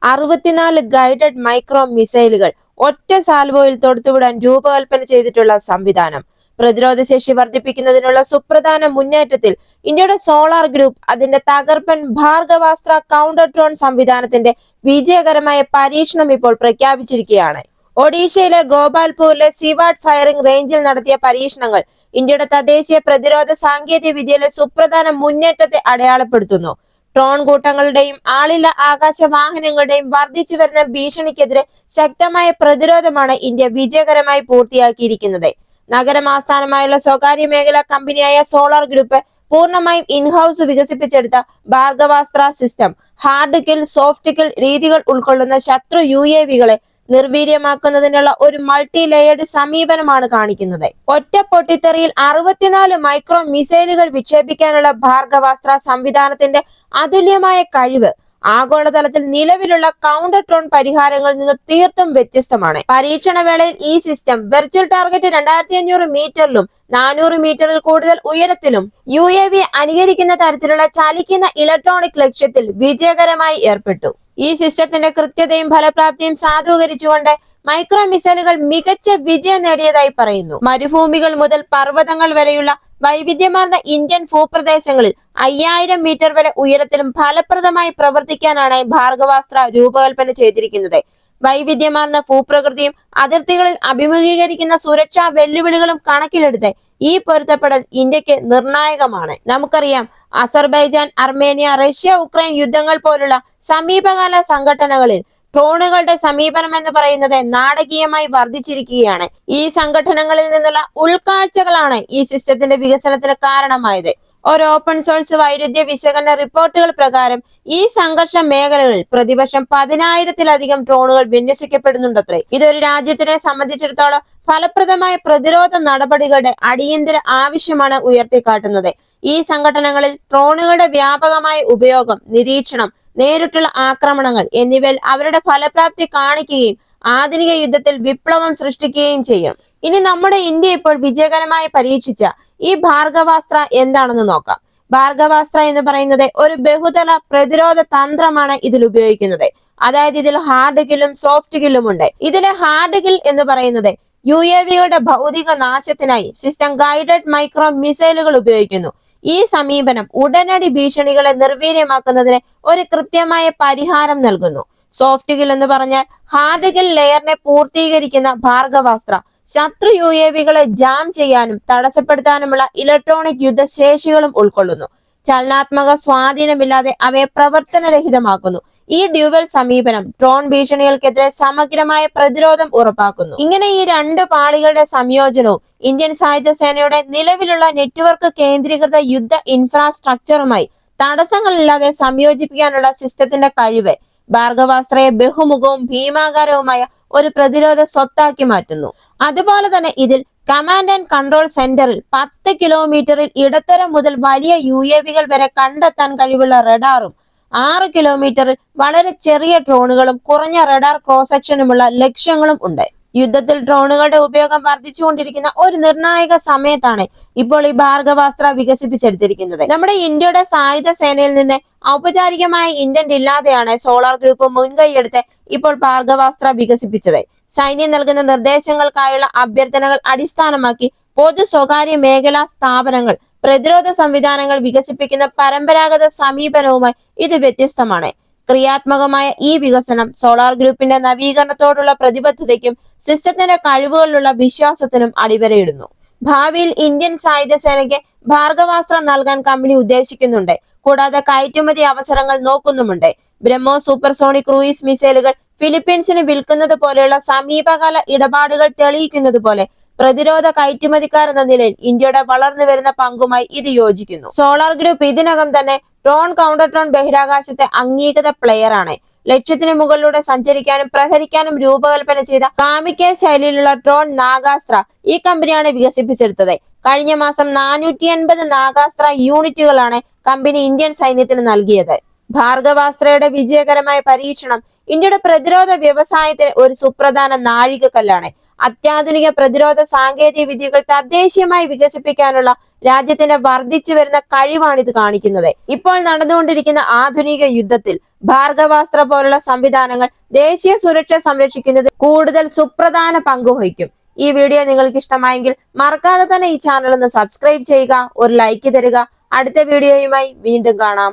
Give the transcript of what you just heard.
64 guided micro മിസൈലുകൾ ഒറ്റ സാൽവോയിൽ തൊടുത്തുവിടാൻ രൂപകൽപ്പന ചെയ്തിട്ടുള്ള സംവിധാനം. പ്രതിരോധശേഷി വർദ്ധിപ്പിക്കുന്നതിനുള്ള സുപ്രധാന മുന്നേറ്റത്തിൽ ഇന്ത്യയുടെ സോളാർ ഗ്രൂപ്പ് അതിന്റെ തകർപ്പൻ ഭാർഗവാസ്ത്ര കൗണ്ടർ ഡ്രോൺ സംവിധാനത്തിന്റെ വിജയകരമായ പരീക്ഷണം ഇപ്പോൾ പ്രഖ്യാപിച്ചിരിക്കുകയാണ്. ഒഡീഷയിലെ ഗോപാൽപൂരിലെ സിവാഡ് ഫയറിംഗ് റേഞ്ചിൽ നടത്തിയ പരീക്ഷണങ്ങൾ ഇന്ത്യയുടെ തദ്ദേശീയ പ്രതിരോധ സാങ്കേതിക വിദ്യയിലെ സുപ്രധാന മുന്നേറ്റത്തെ അടയാളപ്പെടുത്തുന്നു. ഡ്രോൺ കൂട്ടങ്ങളുടെയും ആളില്ല ആകാശ വാഹനങ്ങളുടെയും വർദ്ധിച്ചു വരുന്ന ഭീഷണിക്കെതിരെ ശക്തമായ പ്രതിരോധമാണ് ഇന്ത്യ വിജയകരമായി പൂർത്തിയാക്കിയിരിക്കുന്നത്. നഗരം ആസ്ഥാനമായുള്ള സ്വകാര്യ മേഖലാ കമ്പനിയായ സോളാർ ഗ്രൂപ്പ് പൂർണ്ണമായും ഇൻഹൌസ് വികസിപ്പിച്ചെടുത്ത Bhargavastra system hard kill, soft kill രീതികൾ ഉൾക്കൊള്ളുന്ന ശത്രു UAVകളെ നിർവീര്യമാക്കുന്നതിനുള്ള ഒരു മൾട്ടി ലെയേർഡ് സമീപനമാണ് കാണിക്കുന്നത്. ഒറ്റ പൊട്ടിത്തെറിയിൽ 64 മൈക്രോ മിസൈലുകൾ വിക്ഷേപിക്കാനുള്ള ഭാർഗവാസ്ത്ര സംവിധാനത്തിന്റെ അതുല്യമായ കഴിവ് ആഗോളതലത്തിൽ നിലവിലുള്ള കൗണ്ടർ ഡ്രോൺ പരിഹാരങ്ങളിൽ നിന്ന് തീർത്തും വ്യത്യസ്തമാണ്. പരീക്ഷണ വേളയിൽ ഈ സിസ്റ്റം വെർച്വൽ ടാർഗറ്റ് 2500 മീറ്ററിലും 400 മീറ്ററിൽ കൂടുതൽ ഉയരത്തിലും UAV അനുകരിക്കുന്ന തരത്തിലുള്ള ചലിക്കുന്ന ഇലക്ട്രോണിക് ലക്ഷ്യത്തിൽ വിജയകരമായി ഏർപ്പെട്ടു. ഈ സിസ്റ്റത്തിന്റെ കൃത്യതയും ഫലപ്രാപ്തിയും സാധൂകരിച്ചുകൊണ്ട് മൈക്രോ മിസൈലുകൾ മികച്ച വിജയം നേടിയതായി പറയുന്നു. മരുഭൂമികൾ മുതൽ പർവ്വതങ്ങൾ വരെയുള്ള വൈവിധ്യമാർന്ന ഇന്ത്യൻ ഭൂപ്രദേശങ്ങളിൽ 5000 മീറ്റർ വരെ ഉയരത്തിലും ഫലപ്രദമായി പ്രവർത്തിക്കാനാണ് ഭാർഗവാസ്ത്ര രൂപകൽപ്പന ചെയ്തിരിക്കുന്നത്. വൈവിധ്യമാർന്ന ഭൂപ്രകൃതിയും അതിർത്തികളിൽ അഭിമുഖീകരിക്കുന്ന സുരക്ഷാ വെല്ലുവിളികളും കണക്കിലെടുത്ത് ഈ പൊരുത്തപ്പെടൽ ഇന്ത്യക്ക് നിർണായകമാണ്. നമുക്കറിയാം, അസർബൈജാൻ, അർമേനിയ, റഷ്യ, ഉക്രൈൻ യുദ്ധങ്ങൾ പോലുള്ള സമീപകാല സംഘടനകളിൽ ഡ്രോണുകളുടെ സമീപനം എന്ന് പറയുന്നത് നാടകീയമായി വർദ്ധിച്ചിരിക്കുകയാണ്. ഈ സംഘടനകളിൽ നിന്നുള്ള ഉൾക്കാഴ്ചകളാണ് ഈ സിസ്റ്റത്തിന്റെ വികസനത്തിന് കാരണമായത്. ഒരു ഓപ്പൺ സോഴ്സ് വൈരുദ്ധ്യ വിശകലന റിപ്പോർട്ടുകൾ പ്രകാരം ഈ സംഘർഷ മേഖലകളിൽ പ്രതിവർഷം 10,000-ത്തിലധികം ഡ്രോണുകൾ വിന്യസിക്കപ്പെടുന്നുണ്ടത്രേ. ഇതൊരു രാജ്യത്തിനെ സംബന്ധിച്ചിടത്തോളം ഫലപ്രദമായ പ്രതിരോധ നടപടികളുടെ അടിയന്തര ആവശ്യമാണ് ഉയർത്തിക്കാട്ടുന്നത്. ഈ സംഘടനകളിൽ ഡ്രോണുകളുടെ വ്യാപകമായ ഉപയോഗം, നിരീക്ഷണം, നേരിട്ടുള്ള ആക്രമണങ്ങൾ എന്നിവയിൽ അവരുടെ ഫലപ്രാപ്തി കാണിക്കുകയും ആധുനിക യുദ്ധത്തിൽ വിപ്ലവം സൃഷ്ടിക്കുകയും ചെയ്യും. ഇനി നമ്മുടെ ഇന്ത്യ ഇപ്പോൾ വിജയകരമായി പരീക്ഷിച്ച ഈ ഭാർഗവാസ്ത്ര എന്താണെന്ന് നോക്കാം. ഭാർഗവാസ്ത്ര എന്ന് പറയുന്നത് ഒരു ബഹുതല പ്രതിരോധ തന്ത്രമാണ് ഇതിൽ ഉപയോഗിക്കുന്നത്. അതായത് ഇതിൽ ഹാർഡ് കില്ലും സോഫ്റ്റ് കില്ലും ഉണ്ട്. ഇതിലെ ഹാർഡ് കിൽ എന്ന് പറയുന്നത് UAVകളുടെ ഭൗതിക നാശത്തിനായി സിസ്റ്റം ഗൈഡഡ് മൈക്രോ മിസൈലുകൾ ഉപയോഗിക്കുന്നു. ഈ സമീപനം ഉടനടി ഭീഷണികളെ നിർവീര്യമാക്കുന്നതിന് ഒരു കൃത്യമായ പരിഹാരം നൽകുന്നു. സോഫ്റ്റ് കിൽ എന്ന് പറഞ്ഞാൽ ഹാർഡ് കിൽ ലെയറിനെ പൂർത്തീകരിക്കുന്ന ഭാർഗവാസ്ത്ര ശത്രു UAVകളെ ജാം ചെയ്യാനും തടസ്സപ്പെടുത്താനുമുള്ള ഇലക്ട്രോണിക് യുദ്ധശേഷികളും ഉൾക്കൊള്ളുന്നു. ചലനാത്മക സ്വാധീനമില്ലാതെ അവയെ പ്രവർത്തനരഹിതമാക്കുന്നു. ഈ ഡ്യുവൽ സമീപനം ഡ്രോൺ ഭീഷണികൾക്കെതിരെ സമഗ്രമായ പ്രതിരോധം ഉറപ്പാക്കുന്നു. ഇങ്ങനെ ഈ രണ്ട് പാളികളുടെ സംയോജനവും ഇന്ത്യൻ സായുധ സേനയുടെ നിലവിലുള്ള നെറ്റ്വർക്ക് കേന്ദ്രീകൃത യുദ്ധ ഇൻഫ്രാസ്ട്രക്ചറുമായി തടസ്സങ്ങളില്ലാതെ സംയോജിപ്പിക്കാനുള്ള സിസ്റ്റത്തിന്റെ കഴിവ് ഭാർഗവാസ്ത്രയെ ബഹുമുഖവും ഭീമാകാരവുമായ ഒരു പ്രതിരോധ സ്വത്താക്കി മാറ്റുന്നു. അതുപോലെ തന്നെ ഇതിൽ കമാൻഡ് ആൻഡ് കൺട്രോൾ സെന്ററിൽ 10 കിലോമീറ്ററിൽ ഇടത്തരം മുതൽ വലിയ UAVകൾ വരെ കണ്ടെത്താൻ കഴിവുള്ള റഡാറും 6 കിലോമീറ്ററിൽ വളരെ ചെറിയ ഡ്രോണുകളും കുറഞ്ഞ റഡാർ ക്രോസ് സെക്ഷനുമുള്ള ലക്ഷ്യങ്ങളും ഉണ്ട്. യുദ്ധത്തിൽ ഡ്രോണുകളുടെ ഉപയോഗം വർദ്ധിച്ചുകൊണ്ടിരിക്കുന്ന ഒരു നിർണായക സമയത്താണ് ഇപ്പോൾ ഈ ഭാർഗവാസ്ത്ര വികസിപ്പിച്ചെടുത്തിരിക്കുന്നത്. നമ്മുടെ ഇന്ത്യയുടെ സായുധ സേനയിൽ നിന്ന് ഔപചാരികമായ ഇന്റന്റ് ഇല്ലാതെയാണ് സോളാർ ഗ്രൂപ്പ് മുൻകൈയെടുത്ത് ഇപ്പോൾ ഭാർഗവാസ്ത്ര വികസിപ്പിച്ചത്. സൈന്യം നൽകുന്ന നിർദ്ദേശങ്ങൾക്കായുള്ള അഭ്യർത്ഥനകൾ അടിസ്ഥാനമാക്കി പൊതു സ്വകാര്യ മേഖലാ സ്ഥാപനങ്ങൾ പ്രതിരോധ സംവിധാനങ്ങൾ വികസിപ്പിക്കുന്ന പരമ്പരാഗത സമീപനവുമായി ഇത് വ്യത്യസ്തമാണ്. ക്രിയാത്മകമായ ഈ വികസനം സോളാർ ഗ്രൂപ്പിന്റെ നവീകരണത്തോടുള്ള പ്രതിബദ്ധതയ്ക്കും സിസ്റ്റത്തിന്റെ കഴിവുകളിലുള്ള വിശ്വാസത്തിനും അടിവരയിടുന്നു. ഭാവിയിൽ ഇന്ത്യൻ സായുധ സേനയ്ക്ക് ഭാർഗവാസ്ത്ര നൽകാൻ കമ്പനി ഉദ്ദേശിക്കുന്നുണ്ട്. കൂടാതെ കയറ്റുമതി അവസരങ്ങൾ നോക്കുന്നുമുണ്ട്. ബ്രഹ്മോസ് സൂപ്പർസോണിക് ക്രൂയിസ് മിസൈലുകൾ ഫിലിപ്പീൻസിന് വിൽക്കുന്നത് പോലെയുള്ള സമീപകാല ഇടപാടുകൾ തെളിയിക്കുന്നത് പോലെ പ്രതിരോധ കയറ്റുമതിക്കാർ എന്ന നിലയിൽ ഇന്ത്യയുടെ വളർന്നു വരുന്ന പങ്കുമായി ഇത് യോജിക്കുന്നു. സോളാർ ഗ്രൂപ്പ് ഇതിനകം തന്നെ ഡ്രോൺ, കൗണ്ടർ ഡ്രോൺ, ബഹിരാകാശത്തെ അംഗീകൃത പ്ലെയർ ആണ്. ലക്ഷ്യത്തിന് മുകളിലൂടെ സഞ്ചരിക്കാനും പ്രഹരിക്കാനും രൂപകൽപ്പന ചെയ്ത കാമിക്കെ ശൈലിയിലുള്ള ഡ്രോൺ നാഗാസ്ത്ര ഈ കമ്പനിയാണ് വികസിപ്പിച്ചെടുത്തത്. കഴിഞ്ഞ മാസം 480 നാഗാസ്ത്ര യൂണിറ്റുകളാണ് കമ്പനി ഇന്ത്യൻ സൈന്യത്തിന് നൽകിയത്. ഭാർഗവാസ്ത്രയുടെ വിജയകരമായ പരീക്ഷണം ഇന്ത്യയുടെ പ്രതിരോധ വ്യവസായത്തിന് ഒരു സുപ്രധാന നാഴികക്കല്ലാണ്. അത്യാധുനിക പ്രതിരോധ സാങ്കേതിക വിദ്യകൾ തദ്ദേശീയമായി വികസിപ്പിക്കാനുള്ള രാജ്യത്തിന്റെ വർദ്ധിച്ചു വരുന്ന കഴിവാണിത് കാണിക്കുന്നത്. ഇപ്പോൾ നടന്നുകൊണ്ടിരിക്കുന്ന ആധുനിക യുദ്ധത്തിൽ ഭാർഗവാസ്ത്ര പോലുള്ള സംവിധാനങ്ങൾ ദേശീയ സുരക്ഷ സംരക്ഷിക്കുന്നതിൽ കൂടുതൽ സുപ്രധാന പങ്കുവഹിക്കും. ഈ വീഡിയോ നിങ്ങൾക്ക് ഇഷ്ടമായെങ്കിൽ മറക്കാതെ തന്നെ ഈ ചാനൽ ഒന്ന് സബ്സ്ക്രൈബ് ചെയ്യുക, ഒരു ലൈക്ക് തരിക. അടുത്ത വീഡിയോയുമായി വീണ്ടും കാണാം.